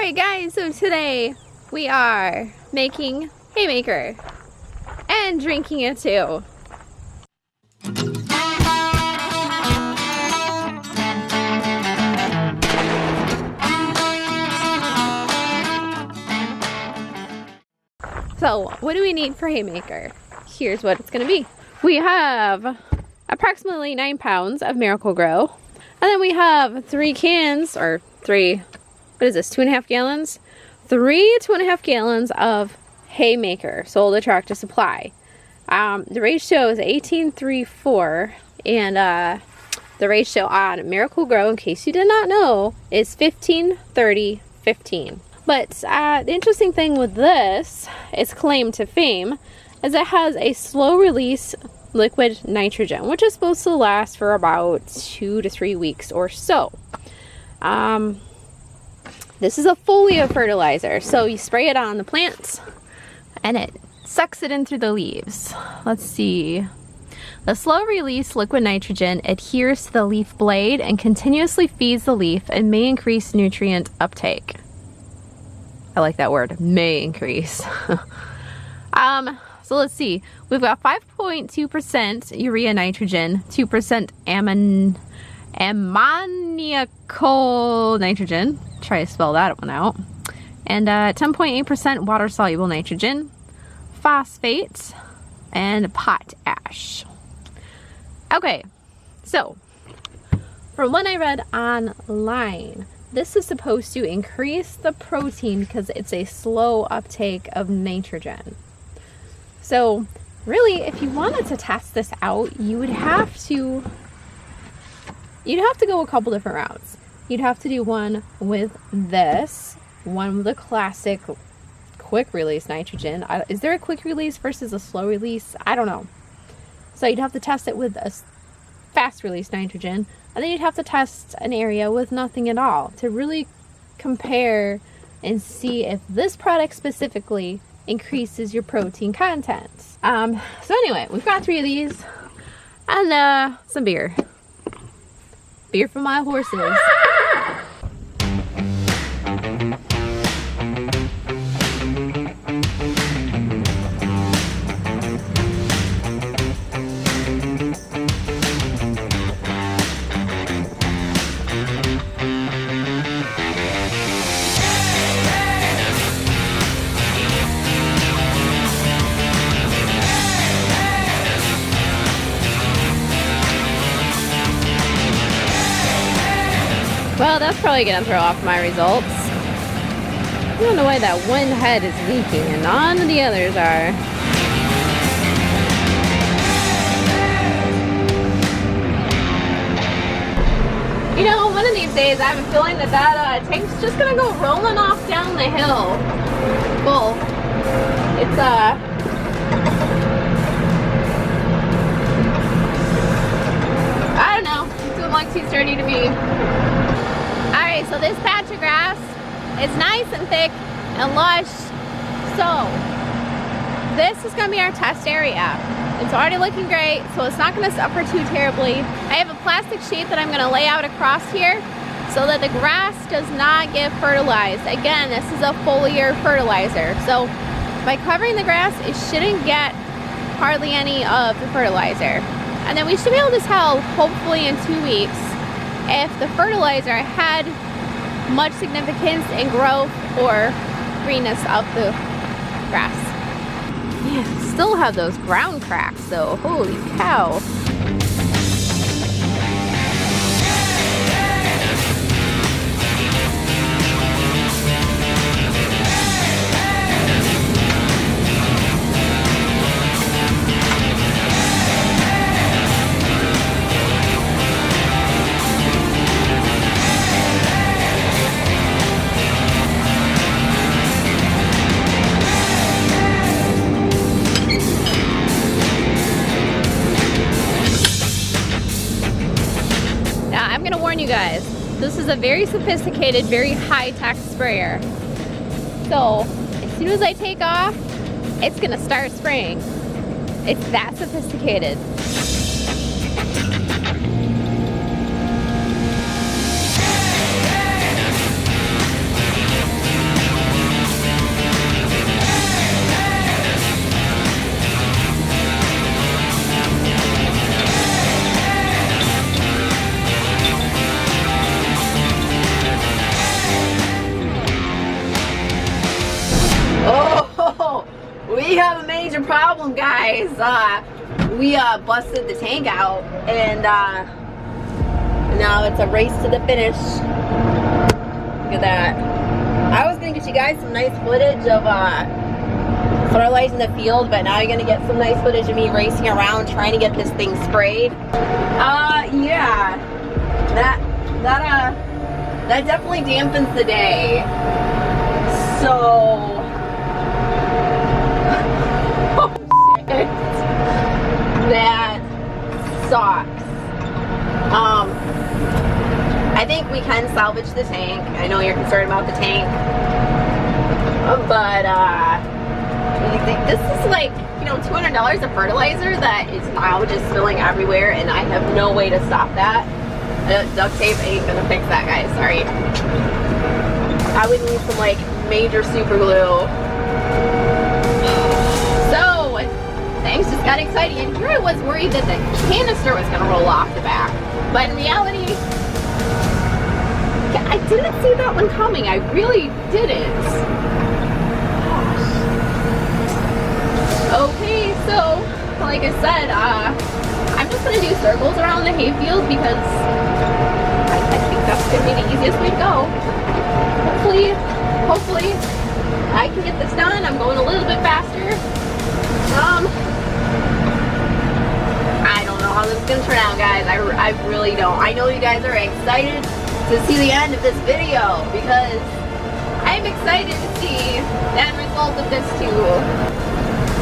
Alright guys, so today we are making haymaker and drinking it too. So what do we need for haymaker? Here's what it's going to be. We have approximately 9 pounds of Miracle-Gro, and then we have 3 cans, or 3, what is this, 2.5 gallons? 3 2.5 gallons of haymaker sold at Tractor Supply. The ratio is 18:3:4, and the ratio on Miracle-Gro, in case you did not know, is 15:30:15. But the interesting thing with this, its claim to fame, is it has a slow release liquid nitrogen, which is supposed to last for about 2 to 3 weeks or so. This is a foliar fertilizer, so you spray it on the plants and it sucks it in through the leaves. Let's see. The slow release liquid nitrogen adheres to the leaf blade and continuously feeds the leaf and may increase nutrient uptake. I like that word, may increase. So let's see. We've got 5.2% urea nitrogen, 2% ammoniacal nitrogen. Try to spell that one out. And 10.8% water-soluble nitrogen, phosphate, and potash. Okay, so from what I read online, this is supposed to increase the protein because it's a slow uptake of nitrogen. So really, if you wanted to test this out, you'd have to go a couple different routes. You'd have to do one with this, one with a classic quick release nitrogen. Is there a quick release versus a slow release? I don't know. So you'd have to test it with a fast release nitrogen, and then you'd have to test an area with nothing at all to really compare and see if this product specifically increases your protein content. So anyway, we've got 3 of these and some beer. Beer for my horses. Well, that's probably gonna throw off my results. I don't know why that one head is leaking and none of the others are. You know, one of these days I have a feeling that tank's just gonna go rolling off down the hill. Full. It's I don't know. It doesn't look too sturdy to me. Alright, so this patch of grass is nice and thick and lush. So this is going to be our test area. It's already looking great, so it's not going to suffer too terribly. I have a plastic sheet that I'm going to lay out across here so that the grass does not get fertilized. Again, this is a foliar fertilizer. So by covering the grass, it shouldn't get hardly any of the fertilizer. And then we should be able to tell, hopefully in 2 weeks, if the fertilizer had much significance in growth or greenness of the grass. Yeah, still have those ground cracks though, holy cow. You guys, this is a very sophisticated, very high-tech sprayer. So as soon as I take off, it's gonna start spraying. It's that sophisticated. major problem, guys. We busted the tank out, and now it's a race to the finish. Look at that. I was gonna get you guys some nice footage of fertilizing the field, but now you're gonna get some nice footage of me racing around trying to get this thing sprayed. Yeah, that definitely dampens the day. So, oh shit, that sucks. I think we can salvage the tank. I know you're concerned about the tank, but this is like, you know, $200 of fertilizer that is now just spilling everywhere, and I have no way to stop that. Duct tape ain't gonna fix that, guys. Sorry. I would need some like major super glue. So things just got exciting, and here I was worried that the canister was gonna roll off the back, but in reality, I didn't see that one coming. I really didn't. Okay, so like I said, I'm just gonna do circles around the hayfield because I think that's gonna be the easiest way to go. Hopefully I can get this done. I'm going a little bit faster. I don't know how this is gonna turn out, guys. I really don't. I know you guys are excited to see the end of this video because I'm excited to see the end result of this too.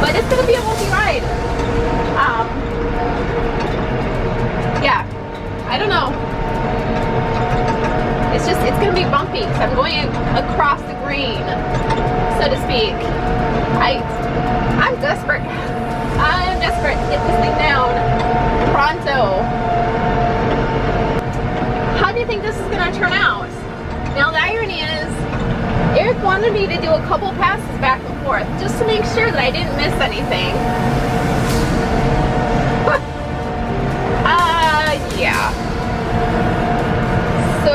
But it's gonna be a bumpy ride. Yeah, I don't know. It's gonna be bumpy because I'm going across the green, so to speak. I'm desperate. I'm desperate to get this thing down pronto. How do you think this is gonna turn out? Now the irony is, Eric wanted me to do a couple passes back and forth just to make sure that I didn't miss anything. Yeah. So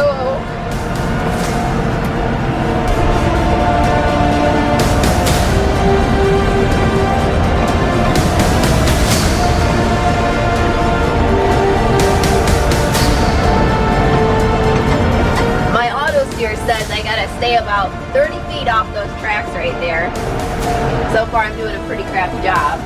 my auto steer says I gotta stay about 30 feet off those tracks right there. So far I'm doing a pretty crappy job.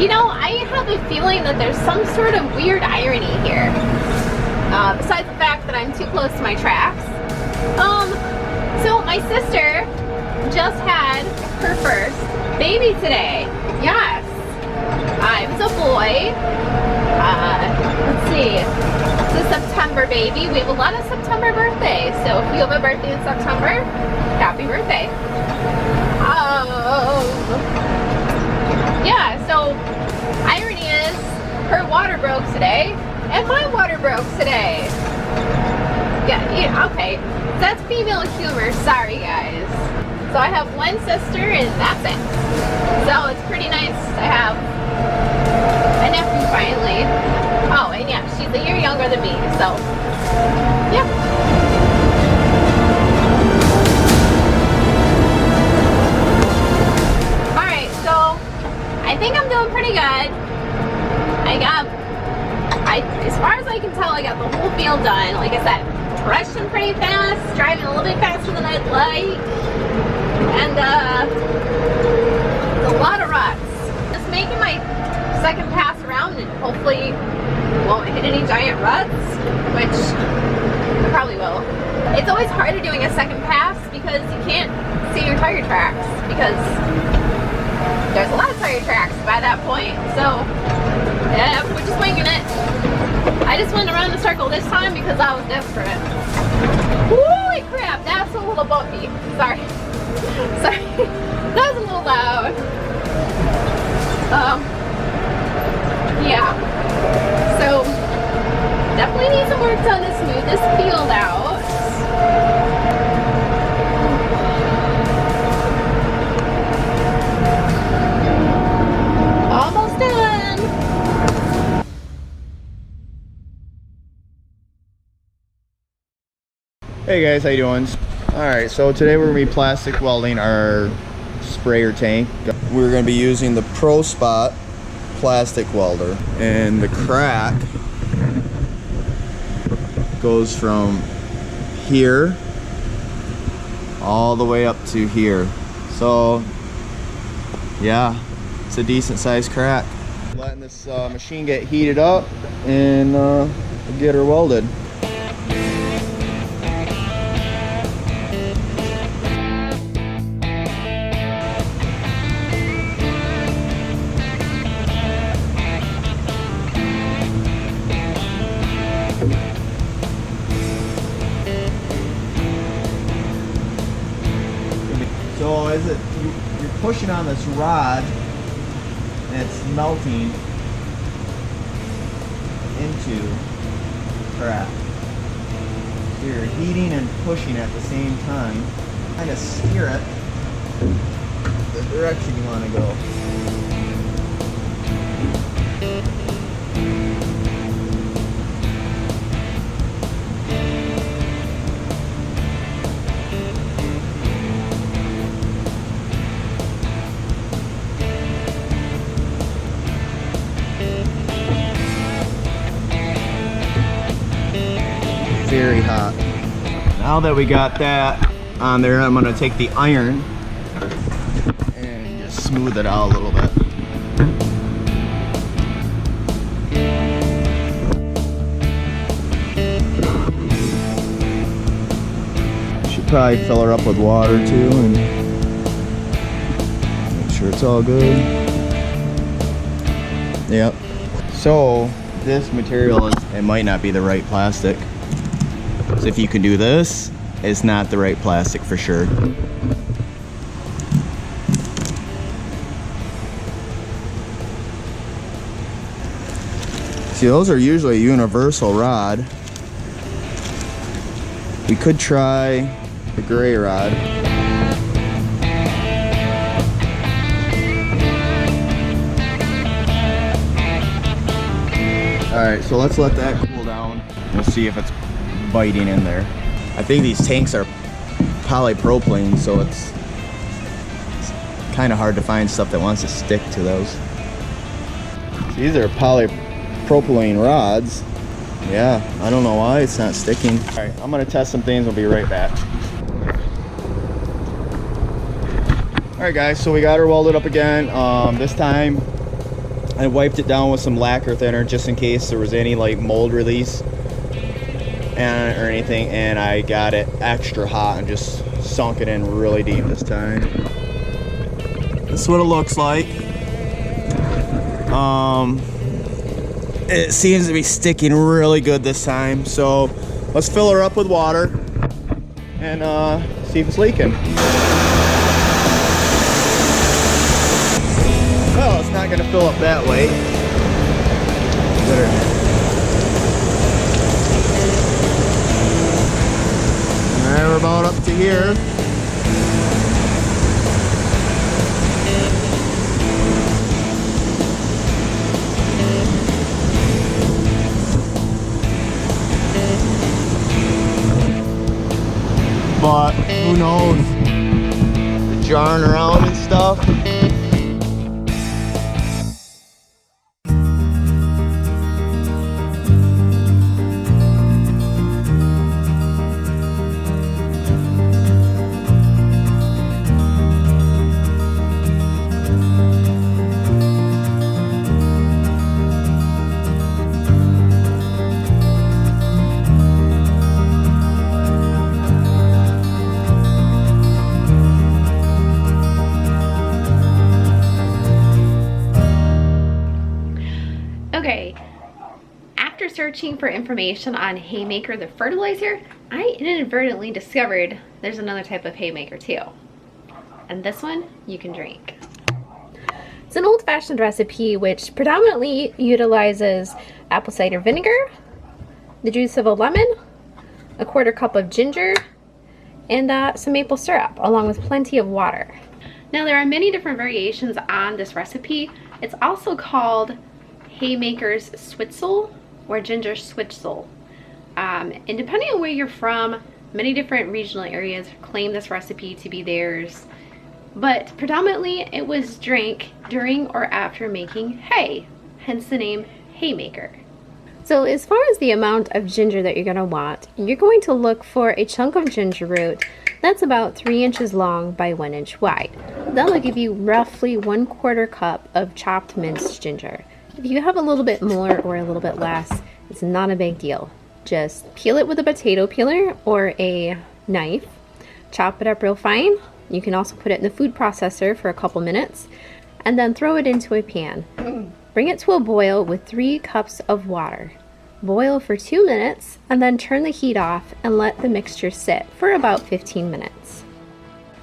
You know, I have a feeling that there's some sort of weird irony here. Besides the fact that I'm too close to my tracks. So my sister just had her first baby today. Yes. It was a boy. Let's see. It's a September baby. We have a lot of September birthdays. So if you have a birthday in September, happy birthday. Yeah, so irony is her water broke today and my water broke today. Yeah, okay. That's female humor. Sorry, guys. So I have one sister and that's it. So it's pretty nice to have a nephew finally. Oh, and yeah, she's a year younger than me, so yeah. I think I'm doing pretty good. As far as I can tell, I got the whole field done. Like I said, rushing pretty fast, driving a little bit faster than I'd like, and a lot of ruts. Just making my second pass around and hopefully won't hit any giant ruts, which I probably will. It's always harder doing a second pass because you can't see your tire tracks because there's a lot of tire tracks by that point, so yeah, we're just winging it. I just went around the circle this time because I was desperate. Holy crap, that's a little bumpy. Sorry. Sorry. That was a little loud. Yeah. So, definitely need some work done to smooth this field out. Hey guys, how you doing? Alright, so today we're going to be plastic welding our sprayer tank. We're going to be using the Pro Spot plastic welder, and the crack goes from here all the way up to here. So yeah, it's a decent sized crack. Letting this machine get heated up and get her welded. So as you're pushing on this rod, and it's melting into crack. So you're heating and pushing at the same time. Kind of steer it the direction you want to go. Very hot. Now that we got that on there, I'm gonna take the iron and just smooth it out a little bit. Should probably fill her up with water too and make sure it's all good. Yep. So this material it might not be the right plastic. So if you can do this, it's not the right plastic for sure. See, those are usually a universal rod. We could try the gray rod. Alright, so let's let that cool down. We'll see if it's biting in there. I think these tanks are polypropylene, so it's kind of hard to find stuff that wants to stick to those. These are polypropylene rods. Yeah, I don't know why it's not sticking. All right, I'm gonna test some things. We'll be right back. All right, guys, so we got her welded up again. This time I wiped it down with some lacquer thinner just in case there was any like mold release or anything, and I got it extra hot and just sunk it in really deep this time. This is what it looks like. It seems to be sticking really good this time, so let's fill her up with water and see if it's leaking. Well, it's not gonna fill up that way. Alright, we're about up to here. But who knows? Jarring around and stuff. Okay, after searching for information on haymaker, the fertilizer, I inadvertently discovered there's another type of haymaker too. And this one you can drink. It's an old-fashioned recipe which predominantly utilizes apple cider vinegar, the juice of a lemon, a 1/4 cup of ginger, and some maple syrup, along with plenty of water. Now there are many different variations on this recipe. It's also called Haymaker's Switzel or Ginger Switzel. And depending on where you're from, Many different regional areas claim this recipe to be theirs, but predominantly it was drank during or after making hay, hence the name haymaker. So as far as the amount of ginger that you're going to want, you're going to look for a chunk of ginger root that's about 3 inches long by 1 inch wide. That'll give you roughly 1/4 cup of chopped minced ginger. If you have a little bit more or a little bit less, it's not a big deal. Just peel it with a potato peeler or a knife, chop it up real fine. You can also put it in the food processor for a couple minutes and then throw it into a pan. Bring it to a boil with 3 cups of water. Boil for 2 minutes and then turn the heat off and let the mixture sit for about 15 minutes.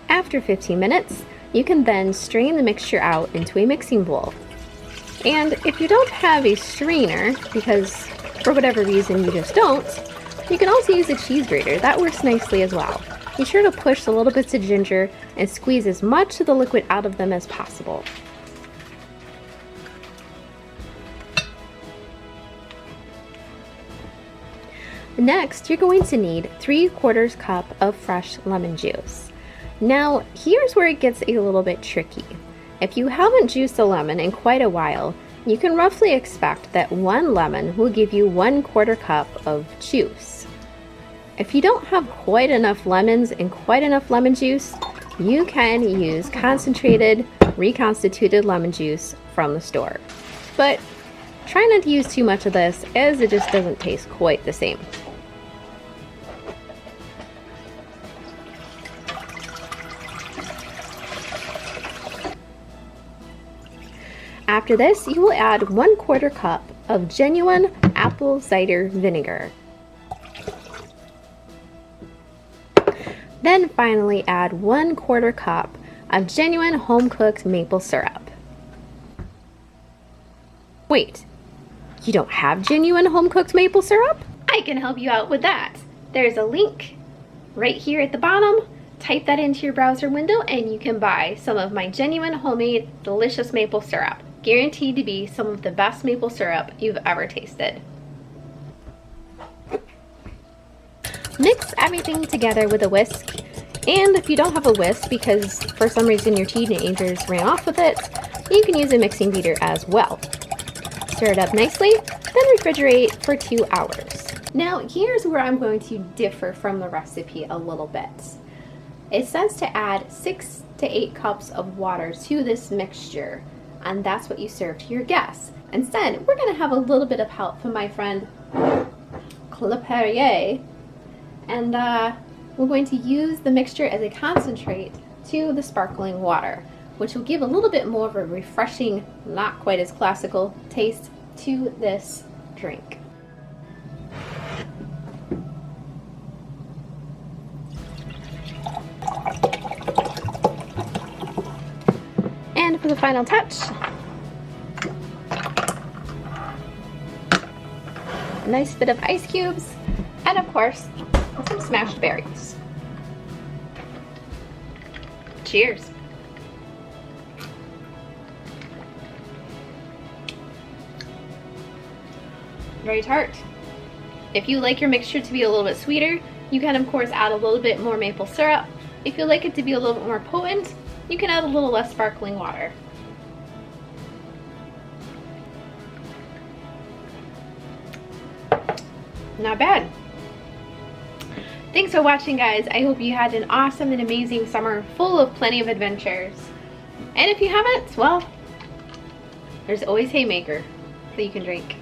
After 15 minutes, you can then strain the mixture out into a mixing bowl. And if you don't have a strainer, because for whatever reason you just don't, you can also use a cheese grater. That works nicely as well. Be sure to push the little bits of ginger and squeeze as much of the liquid out of them as possible. Next, you're going to need 3/4 cup of fresh lemon juice. Now, here's where it gets a little bit tricky. If you haven't juiced a lemon in quite a while, you can roughly expect that 1 lemon will give you 1/4 cup of juice. If you don't have quite enough lemons and quite enough lemon juice, you can use concentrated, reconstituted lemon juice from the store. But try not to use too much of this, as it just doesn't taste quite the same. After this, you will add 1/4 cup of genuine apple cider vinegar. Then finally add 1/4 cup of genuine home-cooked maple syrup. Wait, you don't have genuine home-cooked maple syrup? I can help you out with that. There's a link right here at the bottom. Type that into your browser window and you can buy some of my genuine homemade delicious maple syrup. Guaranteed to be some of the best maple syrup you've ever tasted. Mix everything together with a whisk, and if you don't have a whisk because for some reason your teenagers ran off with it, you can use a mixing beater as well. Stir it up nicely, then refrigerate for 2 hours. Now here's where I'm going to differ from the recipe a little bit. It says to add 6 to 8 cups of water to this mixture, and that's what you serve to your guests. Instead, we're going to have a little bit of help from my friend Calamity, and we're going to use the mixture as a concentrate to the sparkling water, which will give a little bit more of a refreshing, not quite as classical taste to this drink. And for the final touch, a nice bit of ice cubes, and of course, some smashed berries. Cheers. Very tart. If you like your mixture to be a little bit sweeter, you can of course add a little bit more maple syrup. If you like it to be a little bit more potent, you can add a little less sparkling water. Not bad. Thanks for watching, guys. I hope you had an awesome and amazing summer full of plenty of adventures. And if you haven't, well, there's always Haymaker that you can drink.